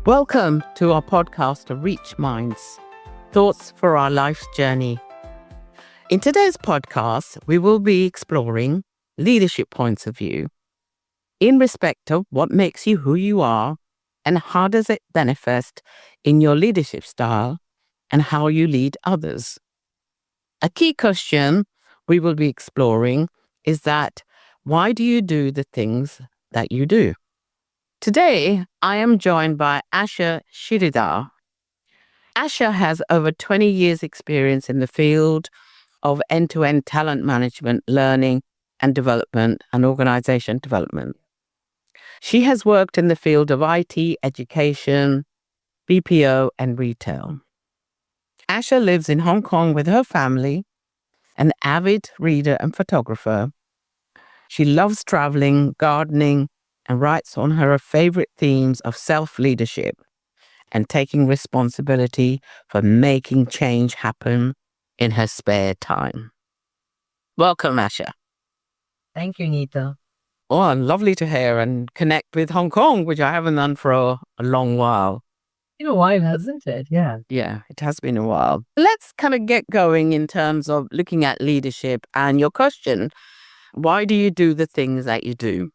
Welcome to our podcast of Reach Minds, Thoughts for Our Life's Journey. In today's podcast, we will be exploring leadership points of view in respect of what makes you who you are and how does it manifest in your leadership style and how you lead others. A key question we will be exploring is that why do you do the things that you do? Today, I am joined by Asha Sridhar. Asha has over 20 years experience in the field of end-to-end talent management, learning and development, and organization development. She has worked in the field of IT, education, BPO, and retail. Asha lives in Hong Kong with her family, an avid reader and photographer. She loves traveling, gardening, and writes on her favorite themes of self-leadership and taking responsibility for making change happen in her spare time. Welcome, Asha. Thank you, Nita. Oh, lovely to hear and connect with Hong Kong, which I haven't done for a long while. Been a while, hasn't it? Yeah. Yeah, it has been a while. Let's kind of get going in terms of looking at leadership and your question. Why do you do the things that you do?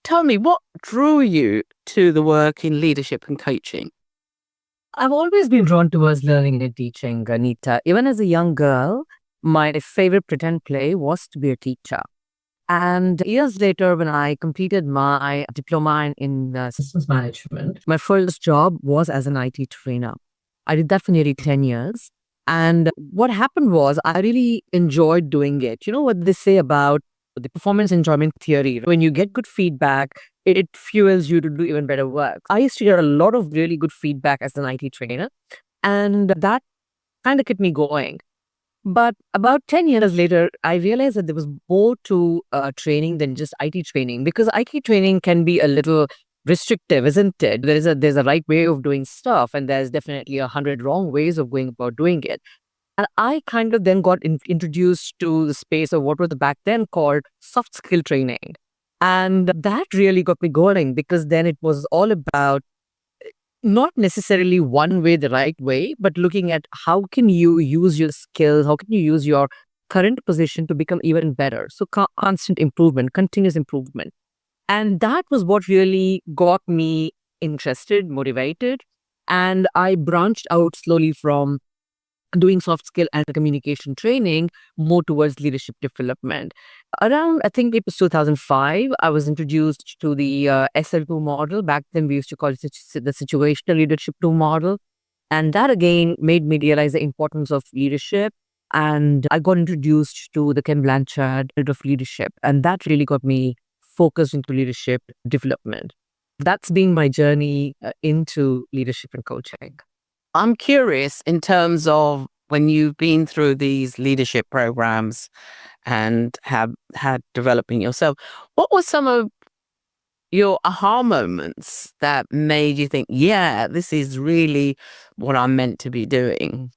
Tell me, what drew you to the work in leadership and coaching? I've always been drawn towards learning and teaching, Anita. Even as a young girl, my favorite pretend play was to be a teacher. And years later, when I completed my diploma in systems management, my first job was as an IT trainer. I did that for nearly 10 years. And what happened was I really enjoyed doing it. You know what they say about the performance enjoyment theory? When you get good feedback, it fuels you to do even better work. I used to get a lot of really good feedback as an IT trainer, and that kind of kept me going. But about 10 years later, I realized that there was more to training than just IT training, because IT training can be a little restrictive, isn't it? There's a right way of doing stuff, and there's definitely 100 wrong ways of going about doing it. And I kind of then got introduced to the space of what was back then called soft skill training. And that really got me going, because then it was all about not necessarily one way, the right way, but looking at how can you use your skills, how can you use your current position to become even better. So constant improvement, continuous improvement. And that was what really got me interested, motivated. And I branched out slowly from doing soft skill and communication training more towards leadership development. Around, I think it was 2005, I was introduced to the SL2 model. Back then, we used to call it the situational leadership 2 model. And that again made me realize the importance of leadership. And I got introduced to the Ken Blanchard field of leadership. And that really got me focused into leadership development. That's been my journey into leadership and coaching. I'm curious in terms of when you've been through these leadership programs and have had developing yourself, what were some of your aha moments that made you think, yeah, this is really what I'm meant to be doing?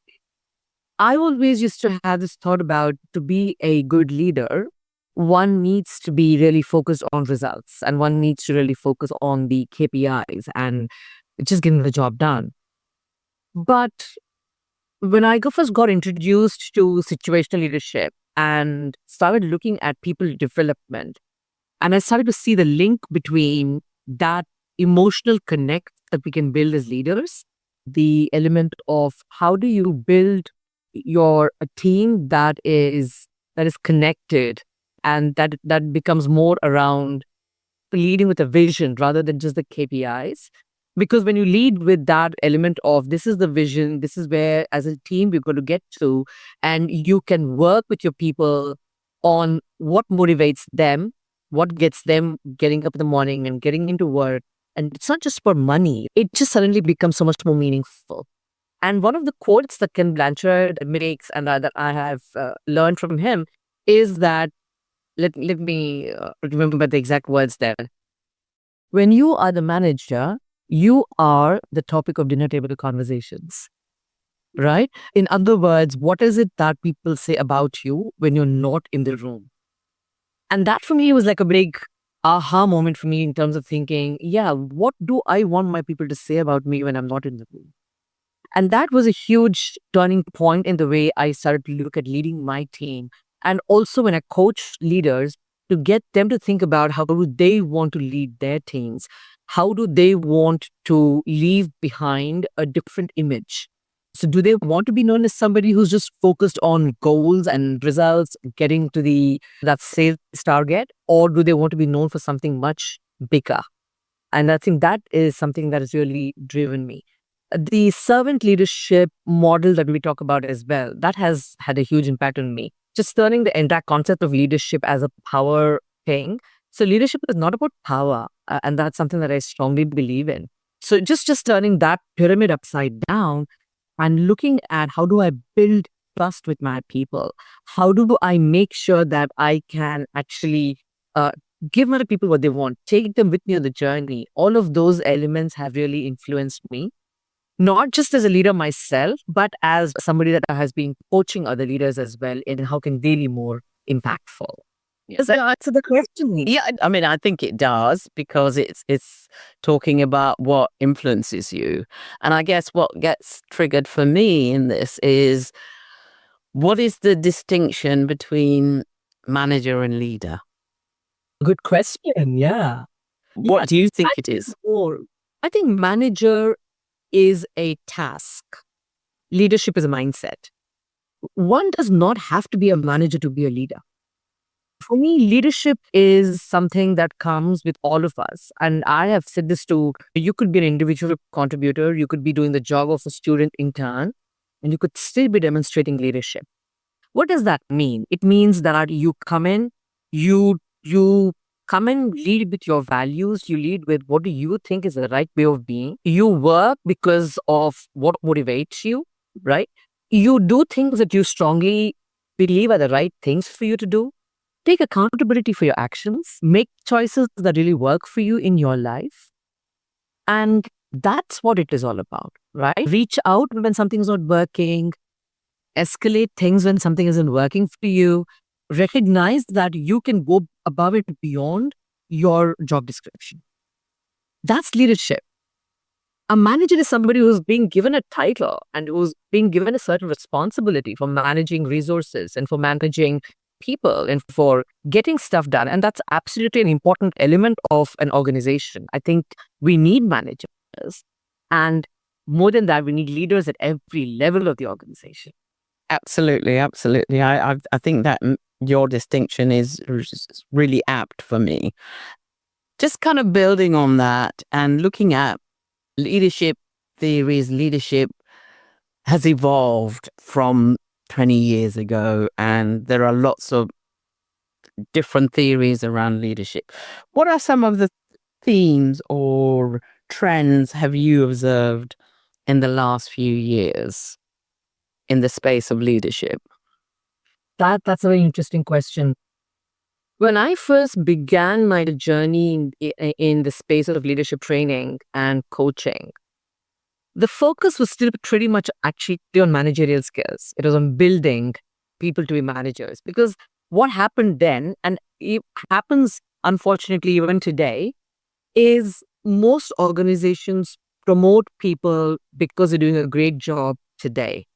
I always used to have this thought about, to be a good leader, one needs to be really focused on results, and one needs to really focus on the KPIs and just getting the job done. But when I first got introduced to situational leadership and started looking at people development, and I started to see the link between that emotional connect that we can build as leaders, the element of how do you build a team that is connected, and that becomes more around leading with a vision rather than just the KPIs. Because when you lead with that element of, this is the vision, this is where as a team we're going to get to, and you can work with your people on what motivates them, what gets them getting up in the morning and getting into work. And it's not just for money, it just suddenly becomes so much more meaningful. And one of the quotes that Ken Blanchard makes, and that I have learned from him, is that, let me remember the exact words there. When you are the manager, you are the topic of dinner table conversations, right? In other words, what is it that people say about you when you're not in the room? And that for me was like a big aha moment for me in terms of thinking, yeah, what do I want my people to say about me when I'm not in the room? And that was a huge turning point in the way I started to look at leading my team. And also when I coach leaders to get them to think about how do they want to lead their teams? How do they want to leave behind a different image? So do they want to be known as somebody who's just focused on goals and results, getting to the that sales target, or do they want to be known for something much bigger? And I think that is something that has really driven me. The servant leadership model that we talk about as well, that has had a huge impact on me. Just turning the entire concept of leadership as a power thing. So leadership is not about power, and that's something that I strongly believe in. So just turning that pyramid upside down and looking at how do I build trust with my people? How do I make sure that I can actually uh, give my people what they want, take them with me on the journey? All of those elements have really influenced me, not just as a leader myself, but as somebody that has been coaching other leaders as well in how can they be more impactful. Does that answer the question? Yeah, I mean, I think it does because it's talking about what influences you. And I guess what gets triggered for me in this is what is the distinction between manager and leader? Good question. Yeah. What do you think I it is? or I think manager is a task. Leadership is a mindset. One does not have to be a manager to be a leader. For me, leadership is something that comes with all of us. And I have said this to you could be an individual contributor, you could be doing the job of a student intern, and you could still be demonstrating leadership. What does that mean? It means that you come in, you come and lead with your values, you lead with what do you think is the right way of being. You work because of what motivates you, right? You do things that you strongly believe are the right things for you to do. Take accountability for your actions, make choices that really work for you in your life. And that's what it is all about, right? Reach out when something's not working, escalate things when something isn't working for you, recognize that you can go above it beyond your job description. That's leadership. A manager is somebody who's being given a title and who's being given a certain responsibility for managing resources and for managing people and for getting stuff done. And that's absolutely an important element of an organization. I think we need managers. And more than that, we need leaders at every level of the organization. Absolutely, absolutely. I think that your distinction is really apt for me. Just kind of building on that and looking at leadership theories, leadership has evolved from 20 years ago, and there are lots of different theories around leadership. What are some of the themes or trends have you observed in the last few years in the space of leadership? That's a very interesting question. When I first began my journey in the space of leadership training and coaching, the focus was still pretty much actually on managerial skills. It was on building people to be managers. Because what happened then, and it happens unfortunately even today, is most organizations promote people because they're doing a great job today.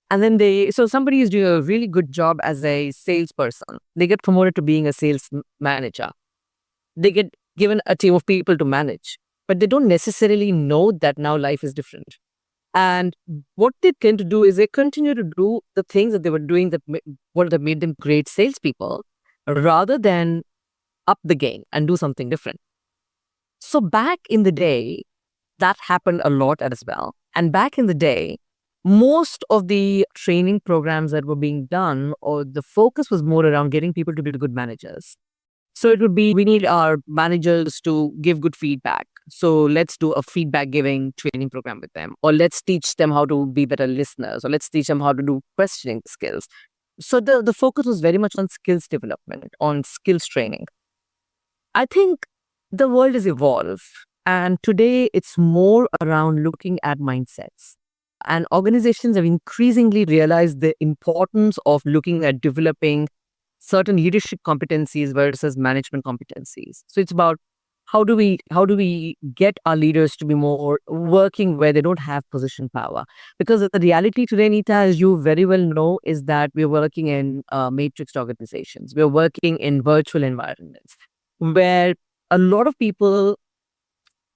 And then so somebody is doing a really good job as a salesperson. They get promoted to being a sales manager. They get given a team of people to manage, but they don't necessarily know that now life is different. And what they tend to do is they continue to do the things that they were doing that made them great salespeople, rather than up the game and do something different. So back in the day, that happened a lot as well. And back in the day, most of the training programs that were being done, or the focus was more around getting people to be good managers. So it would be, we need our managers to give good feedback. So let's do a feedback giving training program with them, or let's teach them how to be better listeners, or let's teach them how to do questioning skills. So the focus was very much on skills development, on skills training. I think the world has evolved, and today it's more around looking at mindsets. And organizations have increasingly realized the importance of looking at developing certain leadership competencies versus management competencies. So it's about how do we get our leaders to be more working where they don't have position power? Because the reality today, Nita, as you very well know, is that we're working in matrix organizations. We're working in virtual environments where a lot of people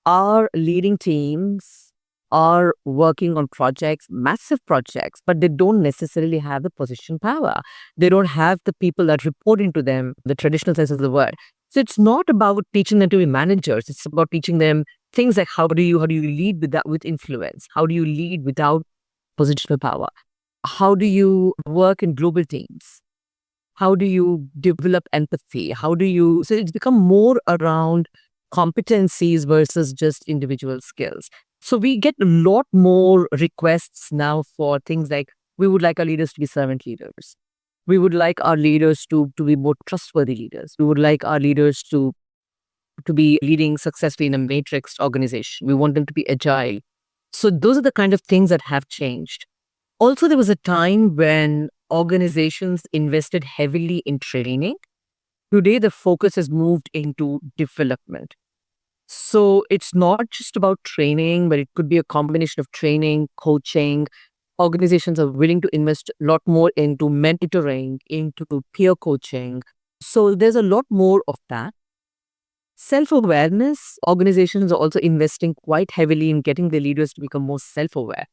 are leading teams, are working on projects, massive projects, but they don't necessarily have the position power. They don't have the people that report into them, the traditional sense of the word. So it's not about teaching them to be managers. It's about teaching them things like how do you lead with influence? How do you lead without positional power? How do you work in global teams? How do you develop empathy? So it's become more around competencies versus just individual skills. So we get a lot more requests now for things like, we would like our leaders to be servant leaders. We would like our leaders to be more trustworthy leaders. We would like our leaders to be leading successfully in a matrix organization. We want them to be agile. So those are the kind of things that have changed. Also, there was a time when organizations invested heavily in training. Today, the focus has moved into development. So it's not just about training, but it could be a combination of training, coaching. Organizations are willing to invest a lot more into mentoring, into peer coaching. So there's a lot more of that. Self awareness, organizations are also investing quite heavily in getting their leaders to become more self aware.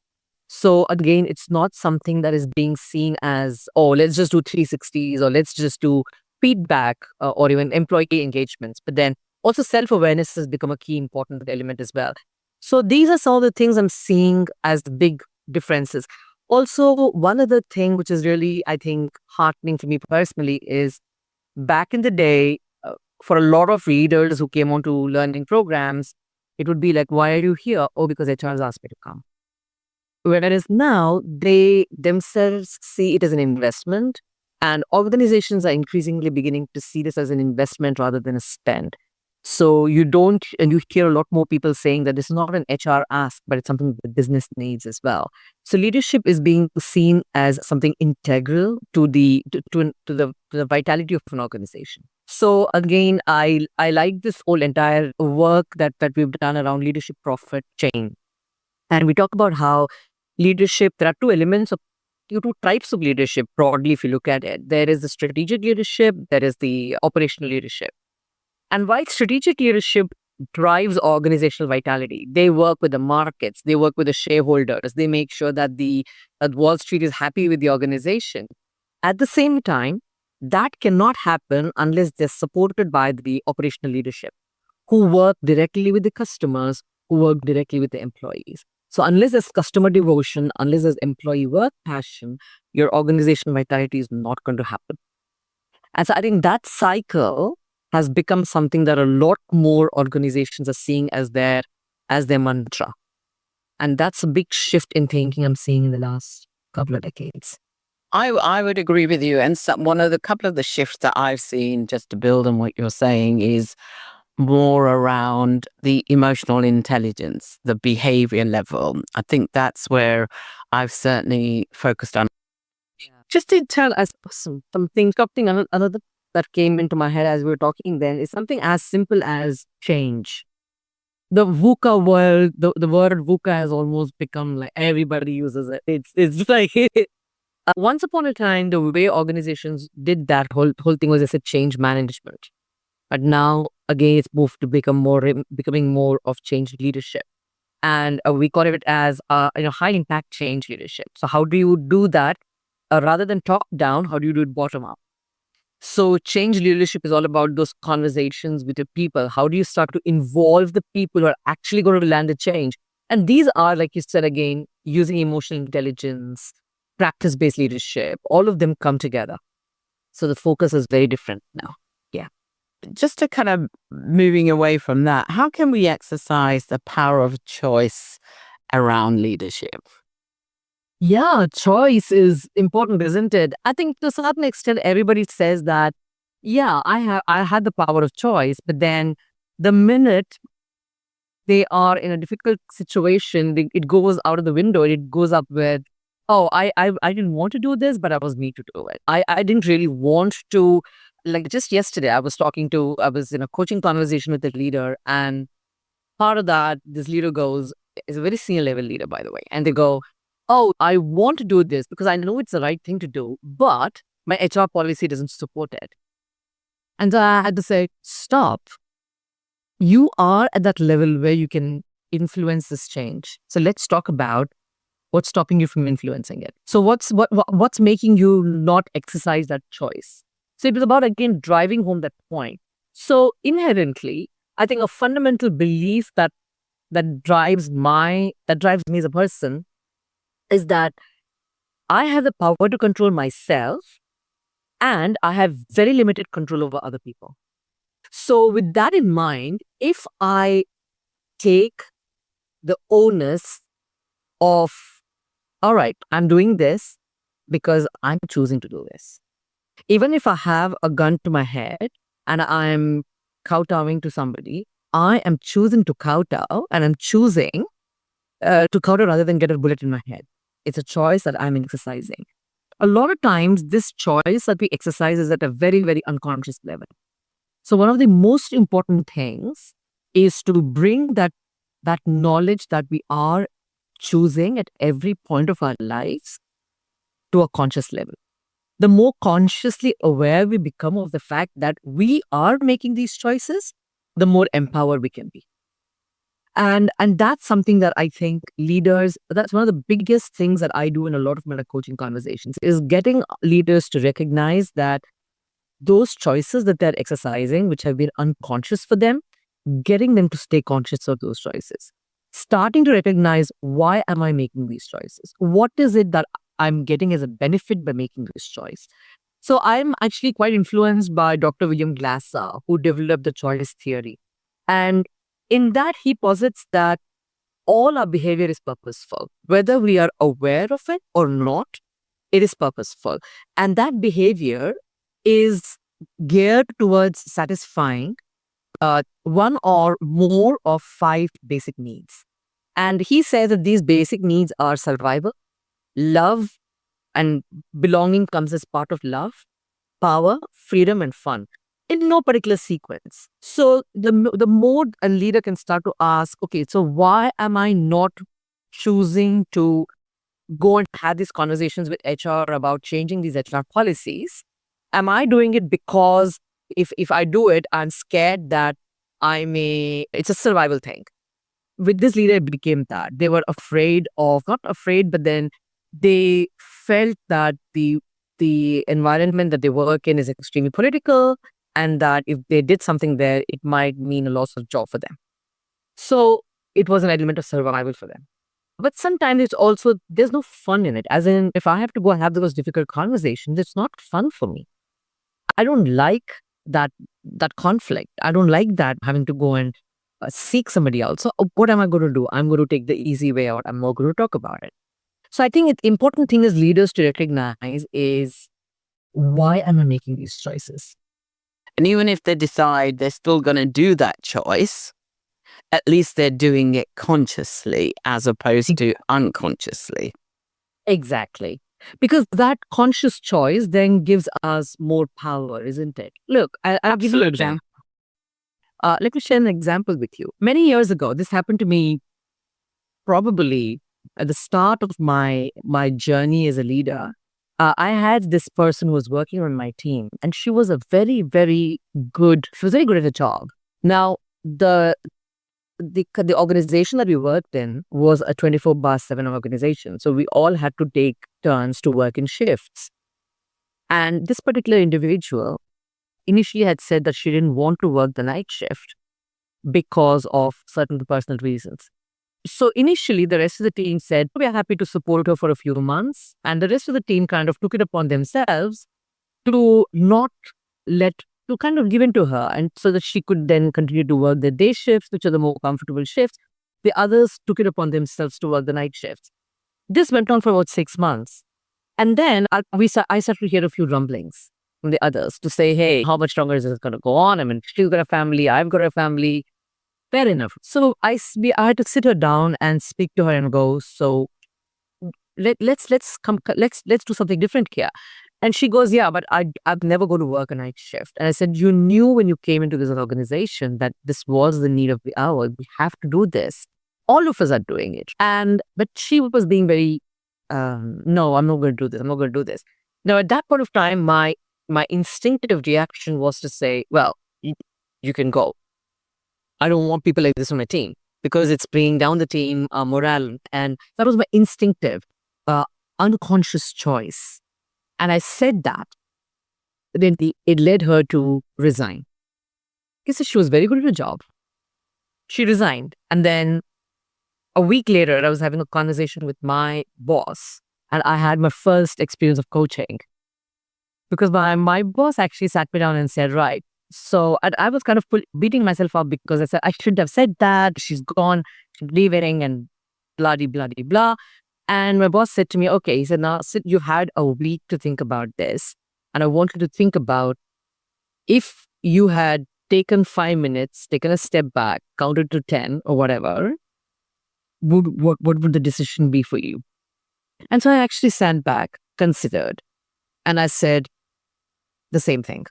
So again, it's not something that is being seen as, oh, let's just do 360s or let's just do feedback or even employee engagements. But then also self-awareness has become a key important element as well. So these are some of the things I'm seeing as the big differences. Also, one other thing which is really, I think, heartening for me personally is back in the day, for a lot of readers who came onto learning programs, it would be like, why are you here? Oh, because HR has asked me to come. Whereas now they themselves see it as an investment, and organizations are increasingly beginning to see this as an investment rather than a spend. So you don't, and you hear a lot more people saying that this is not an HR ask, but it's something the business needs as well. So leadership is being seen as something integral to the vitality of an organization. So again, I like this whole entire work that we've done around leadership profit chain. And we talk about how leadership, there are two types of leadership broadly, if you look at it. There is the strategic leadership, there is the operational leadership. And while strategic leadership drives organizational vitality, they work with the markets, they work with the shareholders, they make sure that Wall Street is happy with the organization. At the same time, that cannot happen unless they're supported by the operational leadership who work directly with the customers, who work directly with the employees. So unless there's customer devotion, unless there's employee work passion, your organizational vitality is not going to happen. And so I think that cycle has become something that a lot more organizations are seeing as their mantra. And that's a big shift in thinking I'm seeing in the last couple of decades. I would agree with you. And one of the couple of the shifts that I've seen, just to build on what you're saying, is more around the emotional intelligence, the behavior level. I think that's where I've certainly focused on. Just to tell us something another that came into my head as we were talking then is something as simple as change. The VUCA world, the word VUCA has almost become like everybody uses it. It's like once upon a time, the way organizations did that whole thing was as a change management. But now again, it's moved to becoming more of change leadership. And we call it as high impact change leadership. So how do you do that? Rather than top down, how do you do it bottom up? So change leadership is all about those conversations with the people. How do you start to involve the people who are actually going to land the change? And these are, like you said again, using emotional intelligence, practice-based leadership, all of them come together. So the focus is very different now. Yeah. Just to kind of moving away from that, how can we exercise the power of choice around leadership? Yeah, choice is important, isn't it? I think to a certain extent, everybody says that, yeah, I had the power of choice, but then the minute they are in a difficult situation, it goes out of the window. It goes up with oh, I didn't want to do this, but I was made to do it. I didn't really want to, like just yesterday, I was in a coaching conversation with a leader, and part of that, this leader goes, is a very senior level leader, by the way. And they go, oh, I want to do this because I know it's the right thing to do, but my HR policy doesn't support it. And so I had to say, stop. You are at that level where you can influence this change. So let's talk about what's stopping you from influencing it. So what's making you not exercise that choice? So it was about again driving home that point. So inherently, I think a fundamental belief that drives me as a person is that I have the power to control myself and I have very limited control over other people. So with that in mind, if I take the onus of, all right, I'm doing this because I'm choosing to do this. Even if I have a gun to my head and I'm kowtowing to somebody, I am choosing to kowtow and I'm choosing to kowtow rather than get a bullet in my head. It's a choice that I'm exercising. A lot of times, this choice that we exercise is at a very, very unconscious level. So one of the most important things is to bring that knowledge that we are choosing at every point of our lives to a conscious level. The more consciously aware we become of the fact that we are making these choices, the more empowered we can be. And that's something that I think leaders, that's one of the biggest things that I do in a lot of my coaching conversations, is getting leaders to recognize that those choices that they're exercising, which have been unconscious for them, getting them to stay conscious of those choices. Starting to recognize, why am I making these choices? What is it that I'm getting as a benefit by making this choice? So I'm actually quite influenced by Dr. William Glasser, who developed the choice theory. And in that, he posits that all our behavior is purposeful. Whether we are aware of it or not, it is purposeful. And that behavior is geared towards satisfying one or more of 5 basic needs. And he says that these basic needs are survival, love, and belonging comes as part of love, power, freedom, and fun in no particular sequence. So the more a leader can start to ask, okay, so why am I not choosing to go and have these conversations with HR about changing these HR policies? Am I doing it because if I do it, I'm scared that it's a survival thing. With this leader, it became that. They were afraid of, not afraid, but then they felt that the environment that they work in is extremely political, and that if they did something there, it might mean a loss of job for them. So it was an element of survival for them. But sometimes it's also, there's no fun in it. As in, if I have to go and have those difficult conversations, it's not fun for me. I don't like that conflict. I don't like that having to go and seek somebody else. So what am I going to do? I'm going to take the easy way out. I'm not going to talk about it. So I think the important thing as leaders to recognize is, why am I making these choices? And even if they decide they're still going to do that choice, at least they're doing it consciously as opposed to unconsciously. Exactly. Because that conscious choice then gives us more power, isn't it? Look, I'll give you an example. Let me share an example with you. Many years ago, this happened to me probably at the start of my journey as a leader. I had this person who was working on my team, and she was a very, very good. She was very good at her job. Now, the organization that we worked in was a 24/7 organization, so we all had to take turns to work in shifts. And this particular individual initially had said that she didn't want to work the night shift because of certain personal reasons. So initially, the rest of the team said, we are happy to support her for a few months. And the rest of the team kind of took it upon themselves to not to kind of give in to her, and so that she could then continue to work the day shifts, which are the more comfortable shifts. The others took it upon themselves to work the night shifts. This went on for about 6 months. And then I started to hear a few rumblings from the others to say, hey, how much longer is this going to go on? I mean, she's got a family, I've got a family. Fair enough. So I had to sit her down and speak to her and go, so let's do something different here. And she goes, yeah, but I'd never go to work a night shift. And I said, you knew when you came into this organization that this was the need of the hour. We have to do this. All of us are doing it. But she was being very, no, I'm not going to do this. I'm not going to do this. Now, at that point of time, my instinctive reaction was to say, well, you can go. I don't want people like this on my team because it's bringing down the team morale. And that was my instinctive, unconscious choice. And I said that. Then it led her to resign. Because she was very good at her job. She resigned. And then a week later, I was having a conversation with my boss. And I had my first experience of coaching. Because my boss actually sat me down and said, right. So I was kind of beating myself up because I said, I shouldn't have said that. She's gone, she's leaving and blah. And my boss said to me, okay, he said, now Sid, you had a week to think about this. And I want you to think about if you had taken 5 minutes, taken a step back, counted to 10 or whatever, what would the decision be for you? And so I actually sat back, considered, and I said the same thing.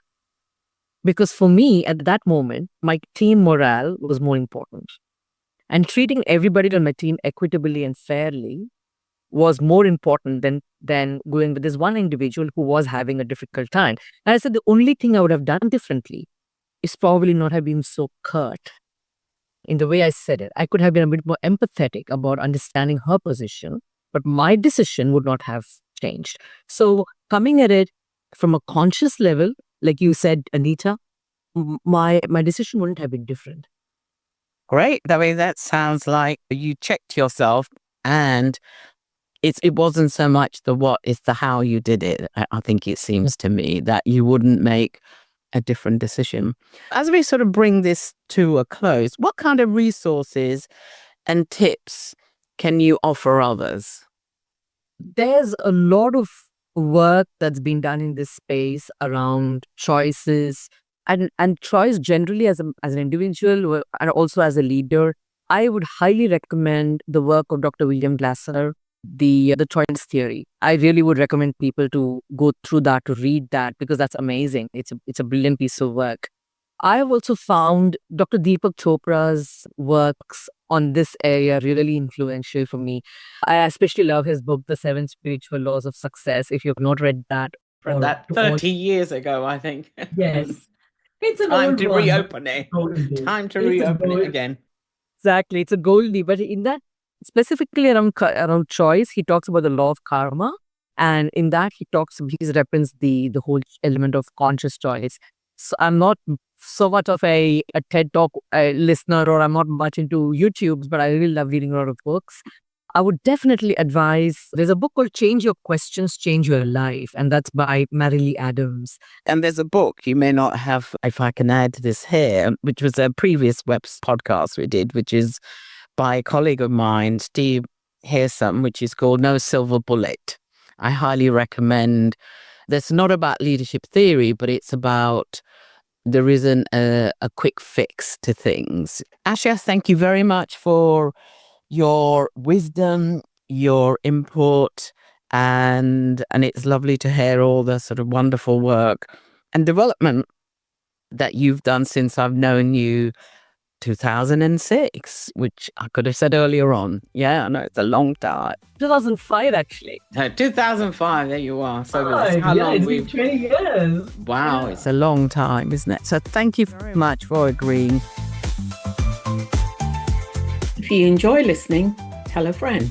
Because for me, at that moment, my team morale was more important. And treating everybody on my team equitably and fairly was more important than going with this one individual who was having a difficult time. And I said the only thing I would have done differently is probably not have been so curt in the way I said it. I could have been a bit more empathetic about understanding her position, but my decision would not have changed. So coming at it from a conscious level, like you said, Anita, my decision wouldn't have been different. Great. I mean, that sounds like you checked yourself, and it wasn't so much the what, it's the how you did it. I think it seems to me that you wouldn't make a different decision. As we sort of bring this to a close, what kind of resources and tips can you offer others? There's a lot of work that's been done in this space around choices and choice generally as an individual and also as a leader. I would highly recommend the work of Dr. William Glasser, the choice theory. I really would recommend people to go through that, to read that, because that's amazing. It's a brilliant piece of work. I have also found Dr. Deepak Chopra's works on this area really influential for me. I especially love his book, The 7 Spiritual Laws of Success. If you've not read that. Read that 30 years ago, I think. Yes. It's a time to reopen it. Time to reopen it again. Exactly. It's a goldie. But in that, specifically around choice, he talks about the law of karma. And in that, he's referenced the whole element of conscious choice. So I'm not so much of a TED Talk listener, or I'm not much into YouTubes, but I really love reading a lot of books. I would definitely advise, there's a book called Change Your Questions, Change Your Life, and that's by Marilee Adams. And there's a book you may not have, if I can add this here, which was a previous podcast we did, which is by a colleague of mine, Steve Hearsom, which is called No Silver Bullet. I highly recommend. That's not about leadership theory, but it's about there isn't a quick fix to things. Asha, thank you very much for your wisdom, your input, and it's lovely to hear all the sort of wonderful work and development that you've done since I've known you, 2006, which I could have said earlier on. Yeah, I know, it's a long time. 2005, actually. 2005, there you are. So that's how long it's been 20 years. Wow, it's a long time, isn't it? So thank you very much for agreeing. If you enjoy listening, tell a friend.